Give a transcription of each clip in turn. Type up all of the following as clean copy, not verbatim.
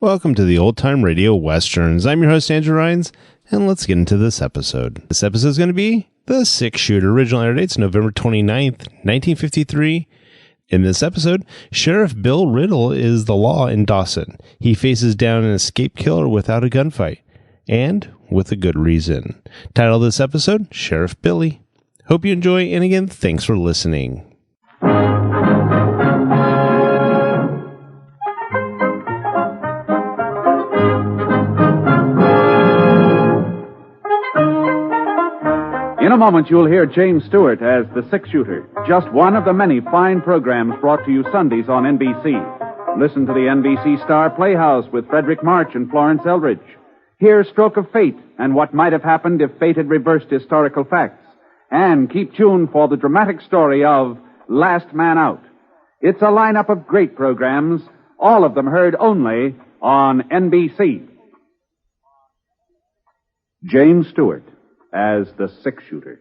Welcome to the Old Time Radio Westerns. I'm your host, Andrew Rhynes, and let's get into this episode. This episode is going to be The Six Shooter. Original air date's November 29th, 1953. In this episode, Sheriff Bill Riddle is the law in Dawson. He faces down an escape killer without a gunfight, and with a good reason. Title of this episode, Sheriff Billy. Hope you enjoy, and again, thanks for listening. In a moment, you'll hear James Stewart as the Six Shooter, just one of the many fine programs brought to you Sundays on NBC. Listen to the NBC Star Playhouse with Frederick March and Florence Eldridge. Hear Stroke of Fate and what might have happened if fate had reversed historical facts. And keep tuned for the dramatic story of Last Man Out. It's a lineup of great programs, all of them heard only on NBC. James Stewart as the Six Shooter.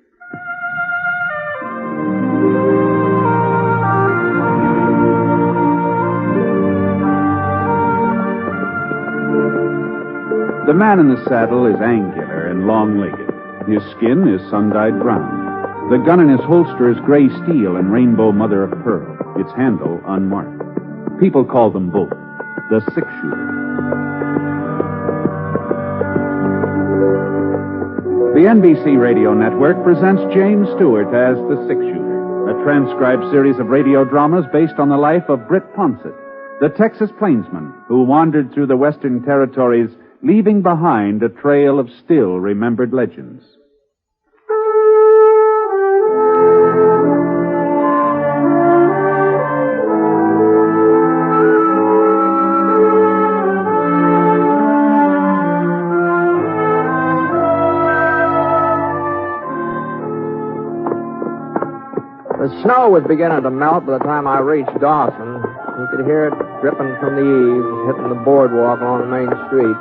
The man in the saddle is angular and long-legged. His skin is sun-dyed brown. The gun in his holster is gray steel and rainbow mother of pearl, its handle unmarked. People call them both the Six Shooter. The NBC Radio Network presents James Stewart as the Six Shooter, a transcribed series of radio dramas based on the life of Britt Ponset, the Texas plainsman who wandered through the Western Territories, leaving behind a trail of still-remembered legends. The snow was beginning to melt by the time I reached Dawson. You could hear it dripping from the eaves, hitting the boardwalk along the main street.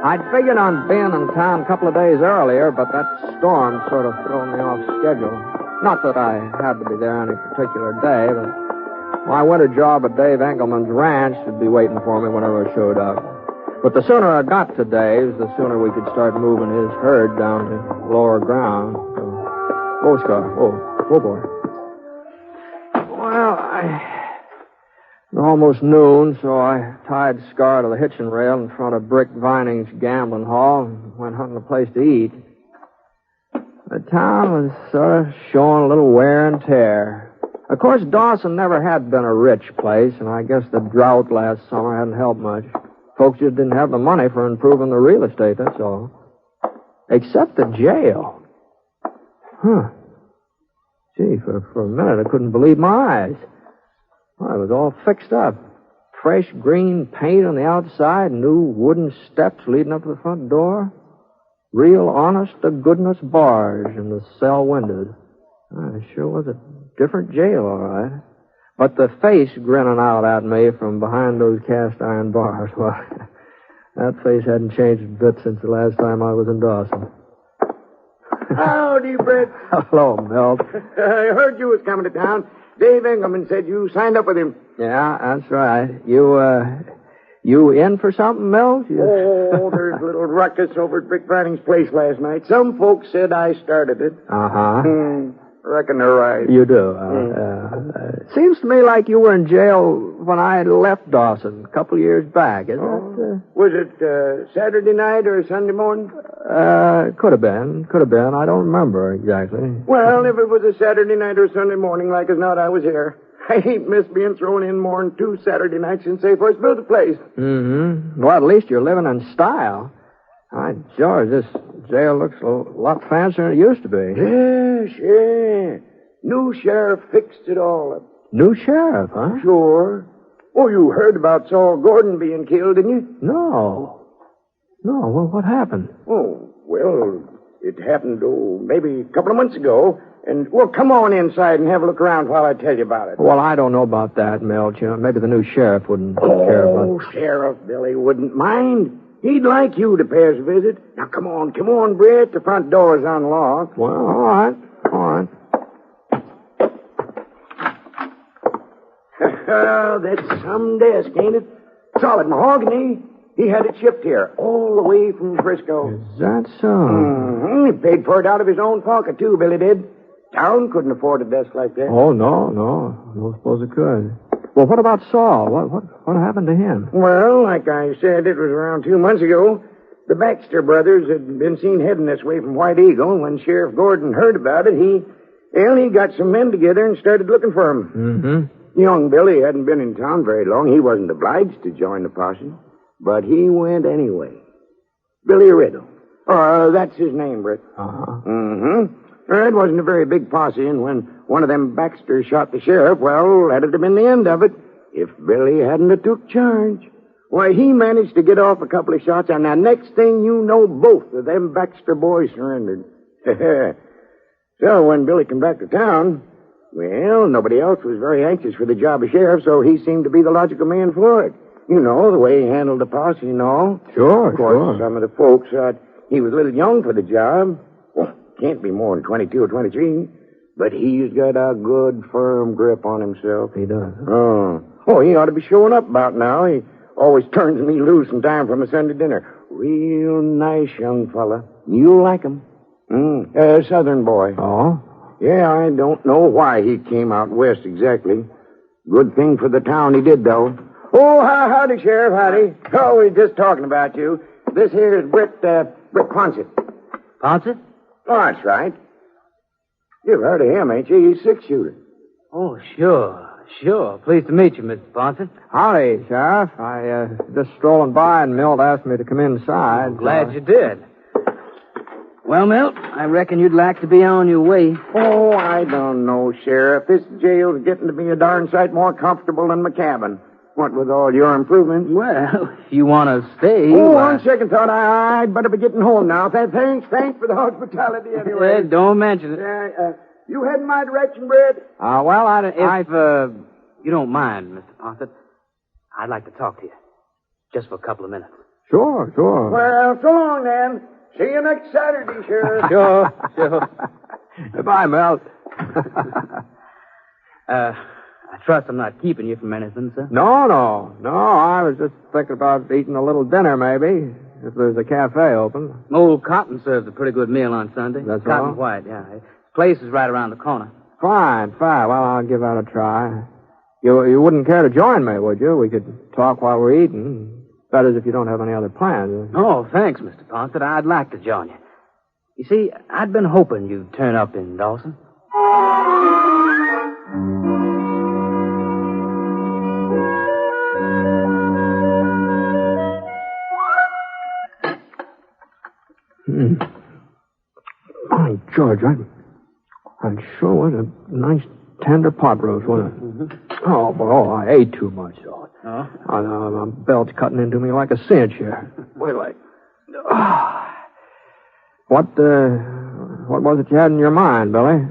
I'd figured on being in town a couple of days earlier, but that storm sort of threw me off schedule. Not that I had to be there any particular day, but my winter job at Dave Engelman's ranch would be waiting for me whenever I showed up. But the sooner I got to Dave's, the sooner we could start moving his herd down to lower ground. Oh, Scar. Oh, boy. Well, It's almost noon, so I tied Scar to the hitching rail in front of Brick Vining's gambling hall and went hunting a place to eat. The town was sort of showing a little wear and tear. Of course, Dawson never had been a rich place, and I guess the drought last summer hadn't helped much. Folks just didn't have the money for improving the real estate, that's all. Except the jail. Gee, for a minute I couldn't believe my eyes. Well, it was all fixed up. Fresh green paint on the outside, new wooden steps leading up to the front door. Real honest-to-goodness bars in the cell windows. It sure was a different jail, all right. But the face grinning out at me from behind those cast-iron bars, well, that face hadn't changed a bit since the last time I was in Dawson. Howdy, Britt. Hello, Milt. I heard you was coming to town. Dave Engelman said you signed up with him. Yeah, that's right. You in for something, Milt? Oh, there's a little ruckus over at Brick Vining's place last night. Some folks said I started it. Uh-huh. Reckon they're right. You do. It seems to me like you were in jail when I left Dawson a couple of years back. Is that... Was it Saturday night or Sunday morning? Could have been. I don't remember exactly. Well, if it was a Saturday night or Sunday morning, like as not, I was here. I ain't missed being thrown in more than 2 Saturday nights since they first built the place. Mm-hmm. Well, at least you're living in style. George, this jail looks a lot fancier than it used to be. Yeah, sure. New sheriff fixed it all up. New sheriff, huh? Sure. Oh, you heard about Saul Gordon being killed, didn't you? No. Well, what happened? Oh, well, it happened, maybe a couple of months ago. And, well, come on inside and have a look around while I tell you about it. Well, I don't know about that, Milt. You know, maybe the new sheriff wouldn't care about it. Oh, Sheriff Billy wouldn't mind. He'd like you to pay us a visit. Now, come on, Britt. The front door's unlocked. Well, all right. That's some desk, ain't it? Solid mahogany. He had it shipped here, all the way from Frisco. Is that so? Mm-hmm. He paid for it out of his own pocket, too, Billy did. Town couldn't afford a desk like that. Oh, no. Don't suppose it could. Well, what about Saul? What happened to him? Well, like I said, it was around 2 months ago. The Baxter brothers had been seen heading this way from White Eagle. When Sheriff Gordon heard about it, he got some men together and started looking for him. Mm-hmm. Young Billy hadn't been in town very long. He wasn't obliged to join the posse, but he went anyway. Billy Riddle. That's his name, Britt. Uh-huh. Mm-hmm. It wasn't a very big posse, and when one of them Baxters shot the sheriff, well, that'd have been the end of it if Billy hadn't have took charge. Why, he managed to get off a couple of shots, and the next thing you know, both of them Baxter boys surrendered. So when Billy came back to town, well, nobody else was very anxious for the job of sheriff, so he seemed to be the logical man for it. You know, the way he handled the posse and all. Sure, Of course, some of the folks thought he was a little young for the job. Well, can't be more than 22 or 23. But he's got a good, firm grip on himself. He does. Oh, he ought to be showing up about now. He always turns me loose in time for my Sunday dinner. Real nice young fella. You'll like him. Southern boy. Oh? Yeah, I don't know why he came out west exactly. Good thing for the town he did, though. Oh, howdy, Sheriff, howdy. Oh, we're just talking about you. This here is Britt Ponset. Ponset? Oh, that's right. You've heard of him, ain't you? He's six-shooter. Oh, sure. Pleased to meet you, Mr. Ponset. Howdy, Sheriff. I just strolling by and Milt asked me to come inside. I'm glad you did. Well, Milt, I reckon you'd like to be on your way. Oh, I don't know, Sheriff. This jail's getting to be a darn sight more comfortable than my cabin. What with all your improvements? Well, if you want to stay... On second thought, I'd better be getting home now. Thanks for the hospitality anyway. Don't mention it. You head in my direction, Britt? Well, if you don't mind, Mr. Ponset, I'd like to talk to you. Just for a couple of minutes. Sure. Well, so long, then. See you next Saturday, Sheriff. Sure. Goodbye, Milt. I trust I'm not keeping you from anything, sir. No. I was just thinking about eating a little dinner, maybe, if there's a cafe open. Old Cotton serves a pretty good meal on Sunday. That's Cotton all? White, yeah. His place is right around the corner. Fine. Well, I'll give that a try. You wouldn't care to join me, would you? We could talk while we're eating. That is, if you don't have any other plans. Oh, thanks, Mr. Ponset. I'd like to join you. You see, I'd been hoping you'd turn up in Dawson. By George, I sure was a nice tender pot roast, wasn't it? Mm-hmm. Oh, I ate too much, though. Oh? My belt's cutting into me like a cinch here. Wait till What was it you had in your mind, Billy?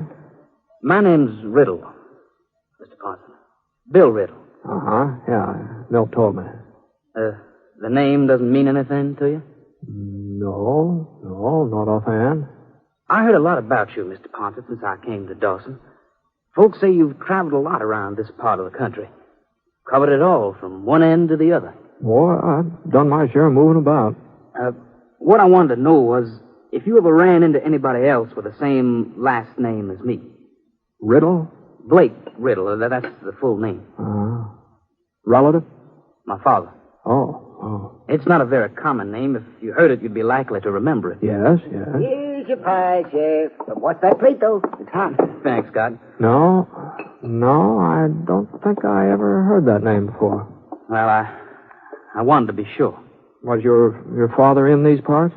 My name's Riddle, Mr. Ponset. Bill Riddle. Uh-huh, yeah. Milt told me. The name doesn't mean anything to you? No, not offhand. I heard a lot about you, Mr. Ponset, since I came to Dawson. Folks say you've traveled a lot around this part of the country. Covered it all, from one end to the other. Boy, I've done my share of moving about. What I wanted to know was if you ever ran into anybody else with the same last name as me. Riddle? Blake Riddle, that's the full name. Relative? My father. Oh. It's not a very common name. If you heard it, you'd be likely to remember it. Yes. Here's your pie, Sheriff. But what's that plate, though? It's hot. Thanks, God. No, I don't think I ever heard that name before. Well, I wanted to be sure. Was your father in these parts?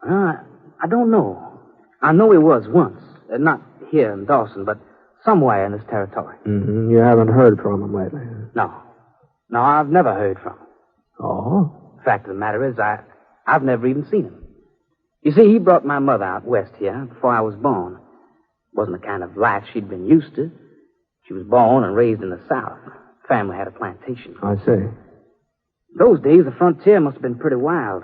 I don't know. I know he was once. Not here in Dawson, but somewhere in this territory. Mm-hmm. You haven't heard from him lately? No, I've never heard from him. Oh? Fact of the matter is, I've never even seen him. You see, he brought my mother out west here before I was born. Wasn't the kind of life she'd been used to. She was born and raised in the South. Family had a plantation. I see. Those days, the frontier must have been pretty wild.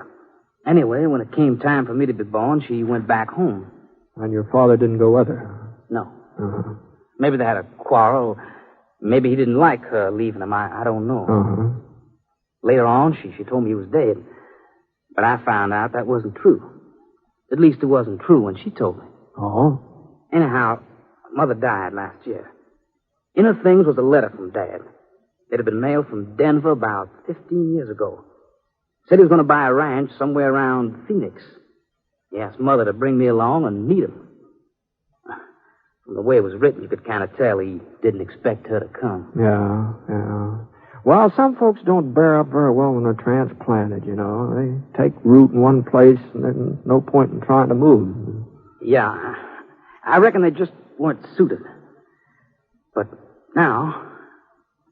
Anyway, when it came time for me to be born, she went back home. And your father didn't go with her? No. Uh-huh. Maybe they had a quarrel. Maybe he didn't like her leaving him. I don't know. Uh-huh. Later on, she told me he was dead. But I found out that wasn't true. At least it wasn't true when she told me. Oh? Anyhow, Mother died last year. In her things was a letter from Dad. It had been mailed from Denver about 15 years ago. Said he was going to buy a ranch somewhere around Phoenix. He asked Mother to bring me along and meet him. From the way it was written, you could kind of tell he didn't expect her to come. Yeah. Well, some folks don't bear up very well when they're transplanted, you know. They take root in one place, and there's no point in trying to move. Yeah, I reckon they just weren't suited. But now,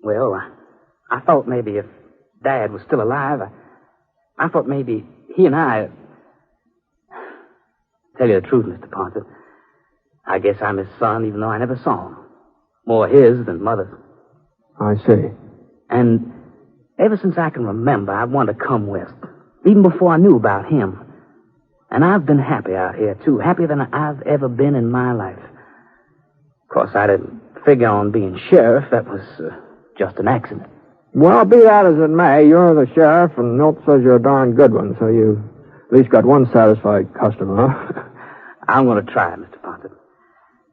well, I thought maybe if Dad was still alive, I thought maybe he and I... Tell you the truth, Mr. Ponset, I guess I'm his son, even though I never saw him. More his than Mother's. I see. And ever since I can remember, I've wanted to come west, even before I knew about him. And I've been happy out here, too, happier than I've ever been in my life. Of course, I didn't figure on being sheriff. That was just an accident. Well, be that as it may, you're the sheriff, and Milt says you're a darn good one, so you at least got one satisfied customer, huh? I'm going to try, Mr. Ponset.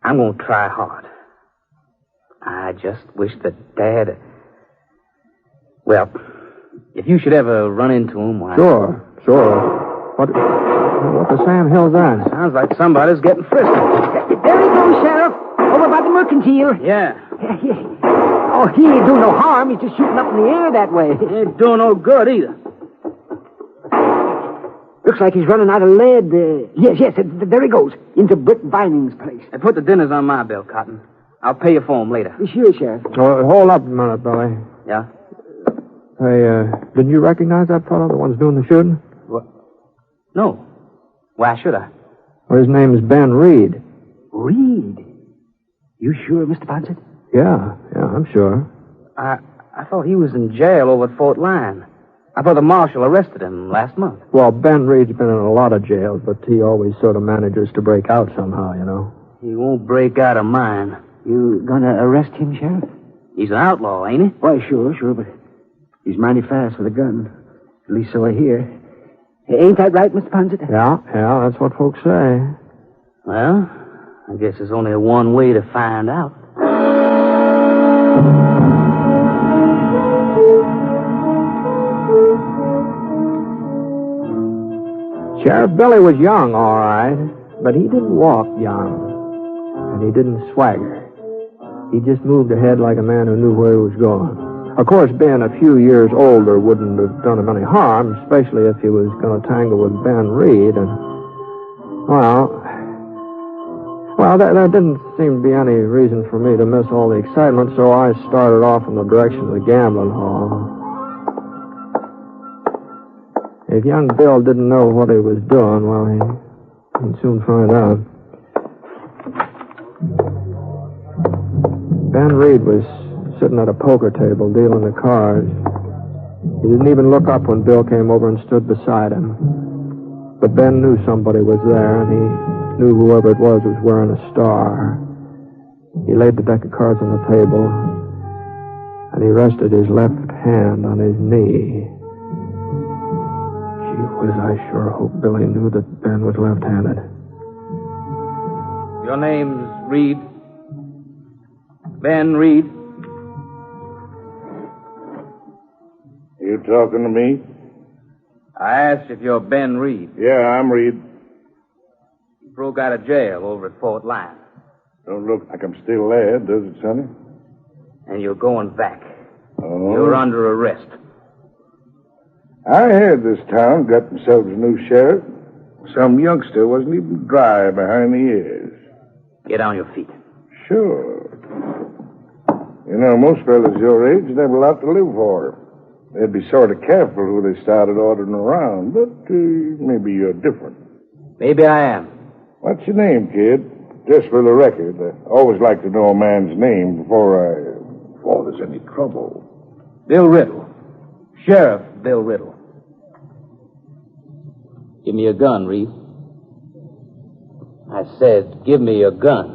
I'm going to try hard. I just wish that Dad... Well, if you should ever run into him, why... Sure. What the Sam Hill's that? Sounds like somebody's getting frisky. There he goes, Sheriff. Over by the mercantile. Yeah. Oh, he ain't doing no harm. He's just shooting up in the air that way. Ain't doing no good either. Looks like he's running out of lead. Yes, there he goes. Into Britt Vining's place. Hey, put the dinners on my bill, Cotton. I'll pay you for them later. Sure, Sheriff. Hold up a minute, Billy. Yeah? Hey, didn't you recognize that fellow, the one's doing the shooting? What? No. Why should I? Well, his name's Ben Reed. Reed? You sure, Mr. Ponset? Yeah, I'm sure. I thought he was in jail over at Fort Lyon. I thought the marshal arrested him last month. Well, Ben Reed's been in a lot of jails, but he always sort of manages to break out somehow, you know. He won't break out of mine. You gonna arrest him, Sheriff? He's an outlaw, ain't he? Why, sure, but he's mighty fast with a gun. At least so I hear. Ain't that right, Mr. Ponset? Yeah, that's what folks say. Well, I guess there's only one way to find out. Sheriff Billy was young, all right, but he didn't walk young, and he didn't swagger. He just moved ahead like a man who knew where he was going. Of course, being a few years older wouldn't have done him any harm, especially if he was going to tangle with Ben Reed, and, well, there didn't seem to be any reason for me to miss all the excitement, so I started off in the direction of the gambling hall. If young Bill didn't know what he was doing, well, he'd soon find out. Ben Reed was sitting at a poker table dealing the cards. He didn't even look up when Bill came over and stood beside him. But Ben knew somebody was there, and he knew whoever it was wearing a star. He laid the deck of cards on the table, and he rested his left hand on his knee. Gee whiz, I sure hope Billy knew that Ben was left-handed. Your name's Reed? Ben Reed? You talking to me? I asked if you're Ben Reed. Yeah, I'm Reed. You broke out of jail over at Fort Lyon. Don't look like I'm still there, does it, Sonny? And you're going back. Oh? You're under arrest. I heard this town got themselves a new sheriff. Some youngster wasn't even dry behind the ears. Get on your feet. Sure. You know, most fellas your age have a lot to live for. They'd be sort of careful who they started ordering around, but maybe you're different. Maybe I am. What's your name, kid? Just for the record, I always like to know a man's name before there's any trouble. Bill Riddle. Sheriff Bill Riddle. Give me your gun, Reed. I said, give me your gun.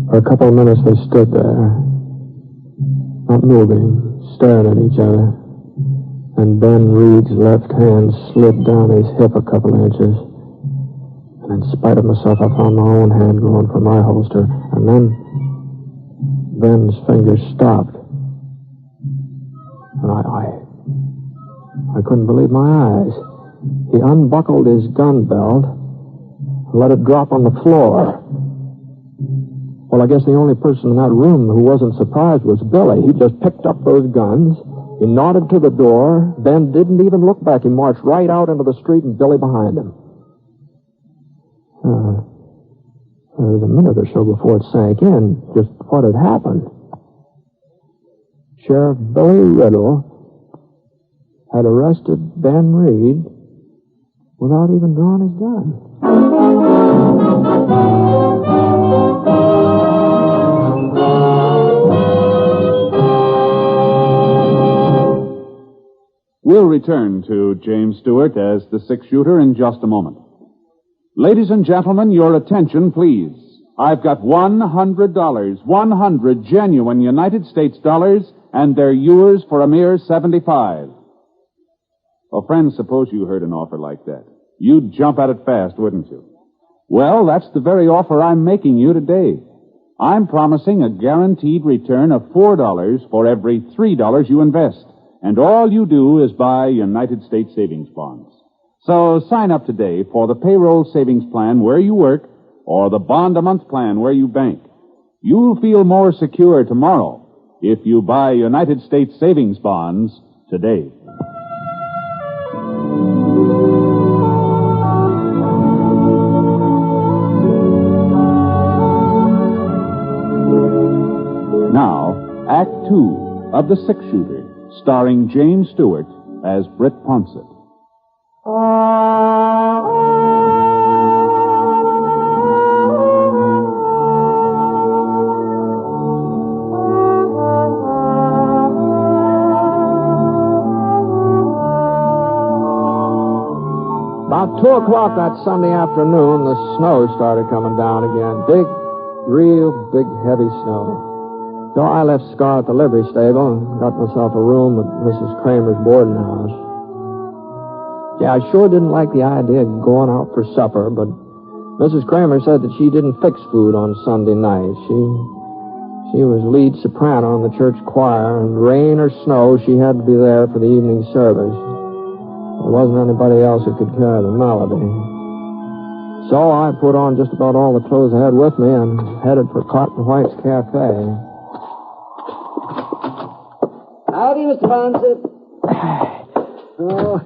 For a couple of minutes they stood there. not moving, staring at each other. And Ben Reed's left hand slid down his hip a couple inches. And in spite of myself, I found my own hand going for my holster. And then Ben's fingers stopped. And I couldn't believe my eyes. He unbuckled his gun belt and let it drop on the floor. Well, I guess the only person in that room who wasn't surprised was Billy. He just picked up those guns. He nodded to the door. Ben didn't even look back. He marched right out into the street and Billy behind him. There was a minute or so before it sank in just what had happened. Sheriff Billy Riddle had arrested Ben Reed without even drawing his gun. We'll return to James Stewart as the six-shooter in just a moment. Ladies and gentlemen, your attention, please. I've got $100, 100 genuine United States dollars, and they're yours for a mere 75. Well, friends, suppose you heard an offer like that. You'd jump at it fast, wouldn't you? Well, that's the very offer I'm making you today. I'm promising a guaranteed return of $4 for every $3 you invest. And all you do is buy United States savings bonds. So sign up today for the payroll savings plan where you work or the bond-a-month plan where you bank. You'll feel more secure tomorrow if you buy United States savings bonds today. Now, Act 2 of The Six-Shooter, starring James Stewart as Britt Ponset. About 2 o'clock that Sunday afternoon, the snow started coming down again. Big, real big, heavy snow. So I left Scar at the livery stable and got myself a room at Mrs. Kramer's boarding house. Yeah, I sure didn't like the idea of going out for supper, but Mrs. Kramer said that she didn't fix food on Sunday night. She was lead soprano in the church choir, and rain or snow, she had to be there for the evening service. There wasn't anybody else who could carry the melody. So I put on just about all the clothes I had with me and headed for Cotton White's Cafe. Howdy, Mr. Ponset. Oh,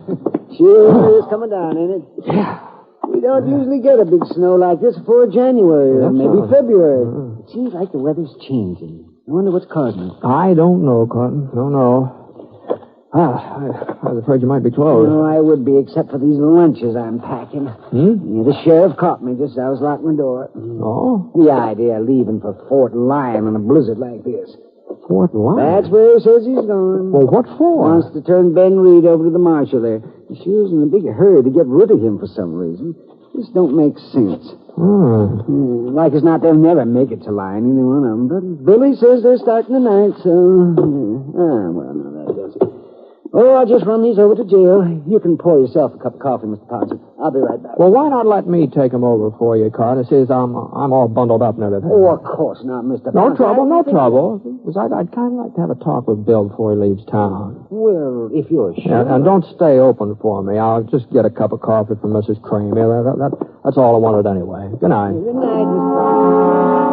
sure is coming down, ain't it? Yeah. We don't usually get a big snow like this before January or maybe February. It seems like the weather's changing. I wonder what's causing it. I don't know, Cotton. Don't know. I was afraid you might be closed. No, I would be, except for these lunches I'm packing. Yeah, the sheriff caught me just as I was locking the door. Oh? The idea of leaving for Fort Lyon in a blizzard like this. Fort Lyon? That's where he says he's going. Well, what for? Wants to turn Ben Reed over to the marshal there. He sure is in a big hurry to get rid of him for some reason. This don't make sense. Like as not, they'll never make it to Lyon, either one of them. But Billy says they're starting tonight, so... well, no, that does it. Oh, I'll just run these over to jail. You can pour yourself a cup of coffee, Mr. Ponset. I'll be right back. Well, why not let me take them over for you, Cotton? It says I'm all bundled up and everything. Oh, of course not, Mr. Ponset. No trouble, no trouble. Because I'd kind of like to have a talk with Bill before he leaves town. Well, if you're sure. And don't stay open for me. I'll just get a cup of coffee from Mrs. Kramer. That's all I wanted anyway. Good night. Good night, Mr. Ponset.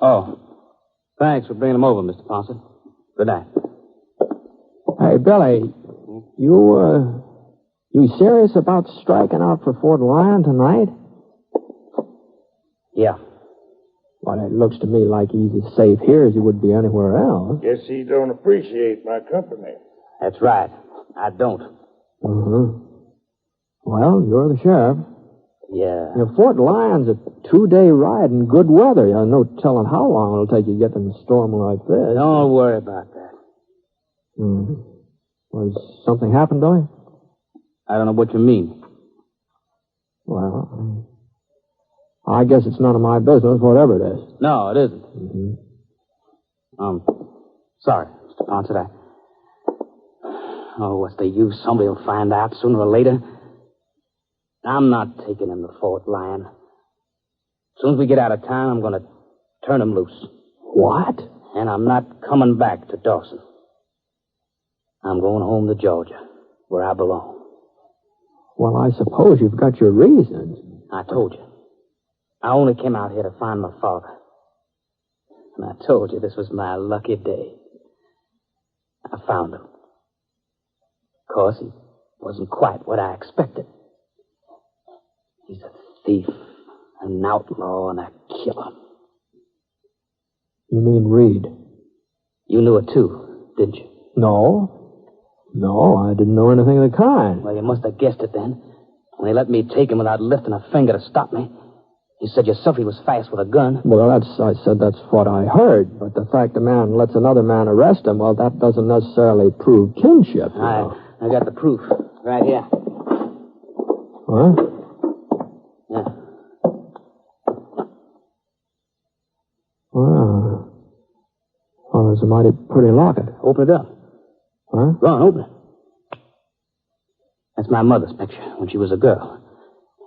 Oh. Thanks for bringing them over, Mr. Ponset. Good night. Hey, Billy, you serious about striking out for Fort Lyon tonight? Yeah. Well, it looks to me like he's as safe here as he would be anywhere else. Guess he don't appreciate my company. That's right. I don't. Uh-huh. Well, you're the sheriff. Yeah. Fort Lyon's a 2-day ride in good weather. No telling how long it'll take you to get in a storm like this. Don't worry about that. Was something happened, Billy? I don't know what you mean. Well, I guess it's none of my business, whatever it is. No, it isn't. Sorry, Mr. Ponset. What's the use? Somebody will find out sooner or later. I'm not taking him to Fort Lyon. As soon as we get out of town, I'm going to turn him loose. What? And I'm not coming back to Dawson. I'm going home to Georgia, where I belong. Well, I suppose you've got your reasons. I told you. I only came out here to find my father. And I told you this was my lucky day. I found him. Of course, he wasn't quite what I expected. He's a thief, an outlaw, and a killer. You mean Reed? You knew it too, didn't you? No, I didn't know anything of the kind. Well, you must have guessed it then. When he let me take him without lifting a finger to stop me. You said yourself he was fast with a gun. Well, I said that's what I heard. But the fact a man lets another man arrest him, well, that doesn't necessarily prove kinship. I got the proof right here. What? Yeah. Well, there's a mighty pretty locket. Open it up. Huh? Go on, open it. That's my mother's picture when she was a girl.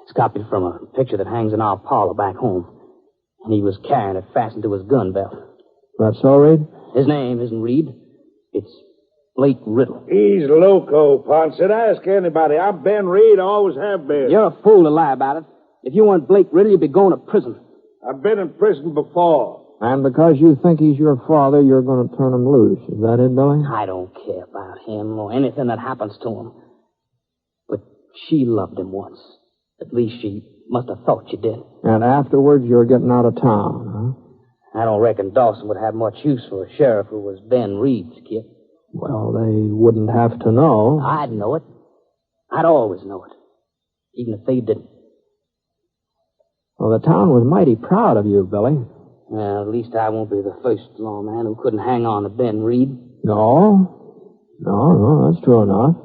It's copied from a picture that hangs in our parlor back home. And he was carrying it fastened to his gun belt. That's so, Reed? His name isn't Reed. It's Blake Riddle. He's loco, Ponset. Ask anybody. I'm Ben Reed. I always have been. You're a fool to lie about it. If you weren't Blake Riddle, you'd be going to prison. I've been in prison before. And because you think he's your father, you're going to turn him loose. Is that it, Billy? I don't care about him or anything that happens to him. But she loved him once. At least she must have thought she did. And afterwards, you're getting out of town, huh? I don't reckon Dawson would have much use for a sheriff who was Ben Reed's kid. Well, they wouldn't have to know. I'd know it. I'd always know it. Even if they didn't. Well, the town was mighty proud of you, Billy. Well, at least I won't be the first lawman who couldn't hang on to Ben Reed. No, that's true enough.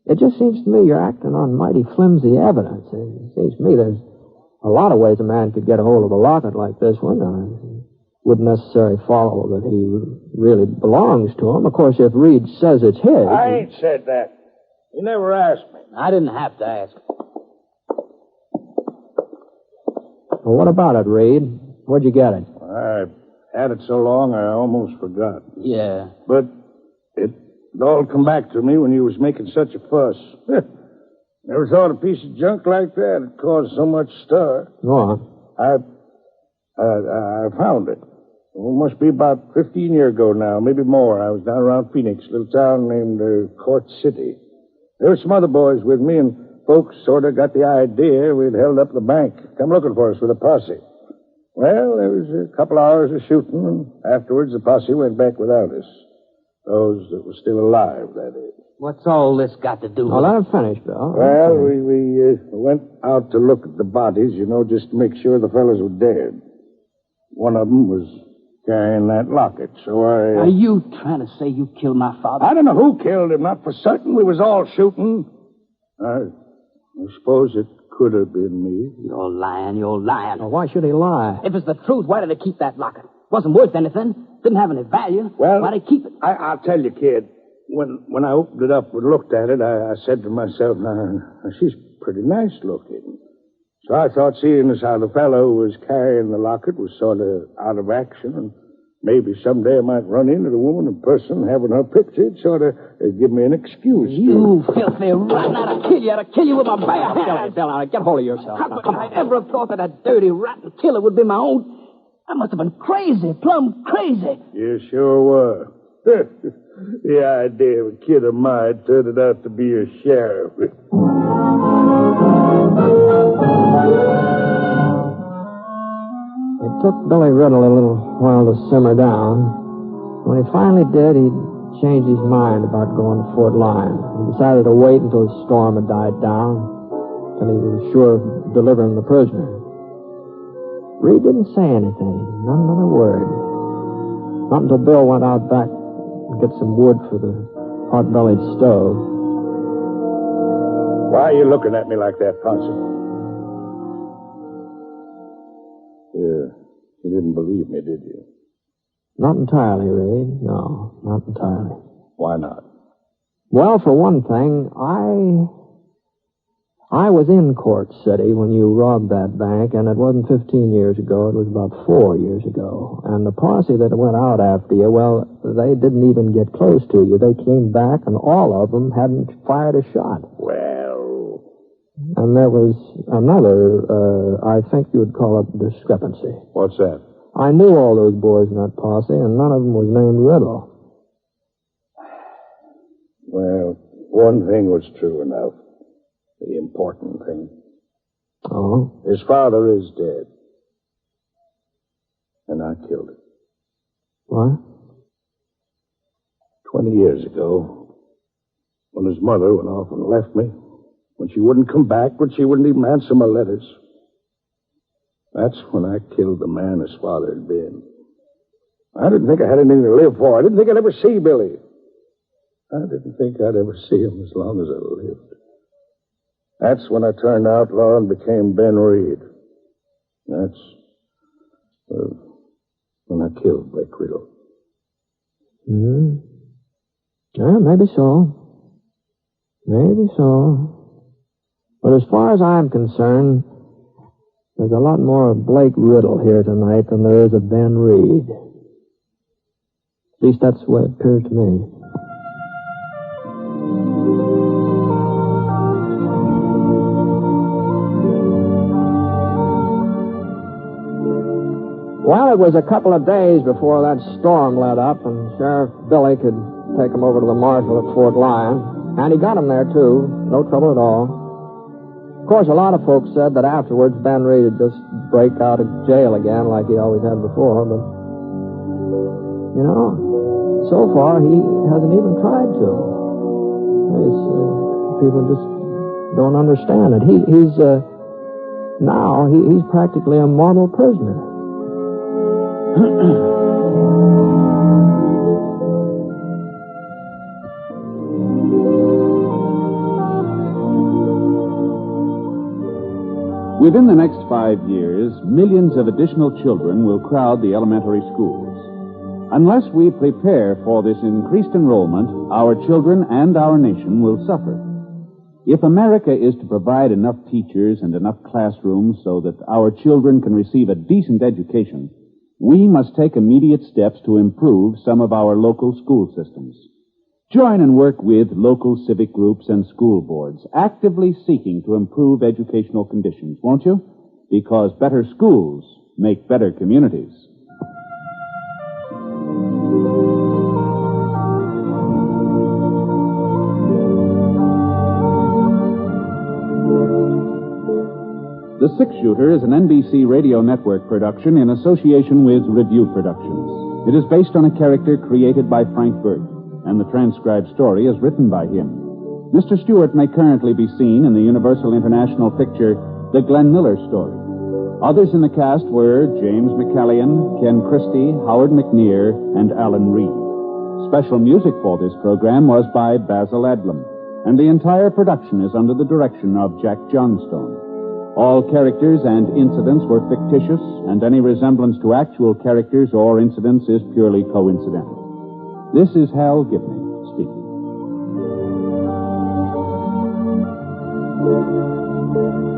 It just seems to me you're acting on mighty flimsy evidence. It seems to me there's a lot of ways a man could get a hold of a locket like this one. Wouldn't necessarily follow that he really belongs to him. Of course, if Reed says it's his... I ain't said that. You never asked me. I didn't have to ask. Well, what about it, Reed? Where'd you get it? I had it so long I almost forgot. Yeah. But it all come back to me when you was making such a fuss. Never thought a piece of junk like that would cause so much stir. Go on. I found it. It must be about 15 years ago now, maybe more. I was down around Phoenix, a little town named Court City. There were some other boys with me, and folks sort of got the idea we'd held up the bank. Come looking for us with a posse. Well, there was a couple hours of shooting, and afterwards the posse went back without us. Those that were still alive, that is. What's all this got to do with Well, let him finish, Bill. Well, we went out to look at the bodies, just to make sure the fellas were dead. One of them was carrying that locket, so Are you trying to say you killed my father? I don't know who killed him, not for certain. We was all shooting. I suppose it could have been me. You're lying. Well, why should he lie? If it's the truth, why did they keep that locket? Wasn't worth anything. Didn't have any value. Well, why'd they keep it? I'll tell you, kid. When I opened it up and looked at it, I said to myself, now, she's pretty nice looking. So I thought, seeing as how the fellow who was carrying the locket was sort of out of action, and maybe someday I might run into the woman in person having her picture, it'd sort of give me an excuse. You filthy rotten! I'd kill you with my bare hands. Bill, get hold of yourself. How could I ever have thought that a dirty, rotten killer would be my own? I must have been crazy, plumb crazy. You sure were. The idea of a kid of mine turned out to be a sheriff. It took Billy Riddle a little while to simmer down. When he finally did, he changed his mind about going to Fort Lyon. He decided to wait until the storm had died down, till he was sure of delivering the prisoner. Reed didn't say anything, not another word. Not until Bill went out back to get some wood for the pot-bellied stove. Why are you looking at me like that, Ponset? You didn't believe me, did you? Not entirely, Reed. No, not entirely. Why not? Well, for one thing, I was in Court City when you robbed that bank, and it wasn't 15 years ago. It was about 4 years ago. And the posse that went out after you, well, they didn't even get close to you. They came back, and all of them hadn't fired a shot. Well... And there was another, I think you would call it discrepancy. What's that? I knew all those boys in that posse, and none of them was named Riddle. Well, one thing was true enough. The important thing. Oh? His father is dead. And I killed him. What? 20 years ago, when his mother went off and left me, when she wouldn't come back, when she wouldn't even answer my letters, that's when I killed the man his father had been. I didn't think I had anything to live for. I didn't think I'd ever see Billy. I didn't think I'd ever see him as long as I lived. That's when I turned outlaw and became Ben Reed. That's when I killed Blake Riddle. Hmm. Yeah, maybe so. Maybe so. But as far as I'm concerned, there's a lot more of Blake Riddle here tonight than there is of Ben Reed. At least that's the way it appears to me. Well, it was a couple of days before that storm let up, and Sheriff Billy could take him over to the marshal at Fort Lyon. And he got him there, too. No trouble at all. Of course, a lot of folks said that afterwards Ben Reed would just break out of jail again like he always had before, but, you know, so far he hasn't even tried to. People just don't understand it. He's practically a model prisoner. Within the next 5 years, millions of additional children will crowd the elementary schools. Unless we prepare for this increased enrollment, our children and our nation will suffer. If America is to provide enough teachers and enough classrooms so that our children can receive a decent education, we must take immediate steps to improve some of our local school systems. Join and work with local civic groups and school boards, actively seeking to improve educational conditions, won't you? Because better schools make better communities. The Six Shooter is an NBC Radio Network production in association with Review Productions. It is based on a character created by Frank Burt, and the transcribed story is written by him. Mr. Stewart may currently be seen in the Universal International picture, The Glenn Miller Story. Others in the cast were James McCallion, Ken Christy, Howard McNear, and Alan Reed. Special music for this program was by Basil Adlam, and the entire production is under the direction of Jack Johnstone. All characters and incidents were fictitious, and any resemblance to actual characters or incidents is purely coincidental. This is Hal Gibney speaking.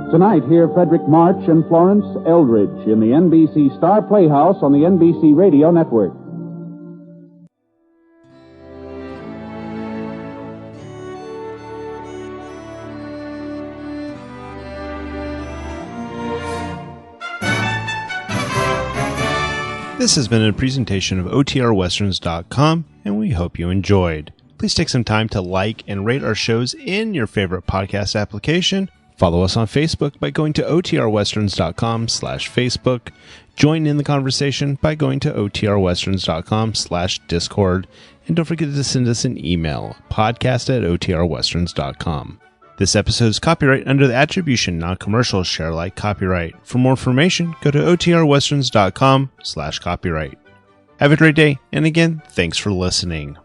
Tonight, hear Frederick March and Florence Eldridge in the NBC Star Playhouse on the NBC Radio Network. This has been a presentation of OTRWesterns.com, and we hope you enjoyed. Please take some time to like and rate our shows in your favorite podcast application. Follow us on Facebook by going to OTRWesterns.com/Facebook. Join in the conversation by going to OTRWesterns.com/Discord. And don't forget to send us an email, podcast@OTRWesterns.com. This episode is copyright under the attribution, non-commercial, share alike copyright. For more information, go to otrwesterns.com/copyright. Have a great day, and again, thanks for listening.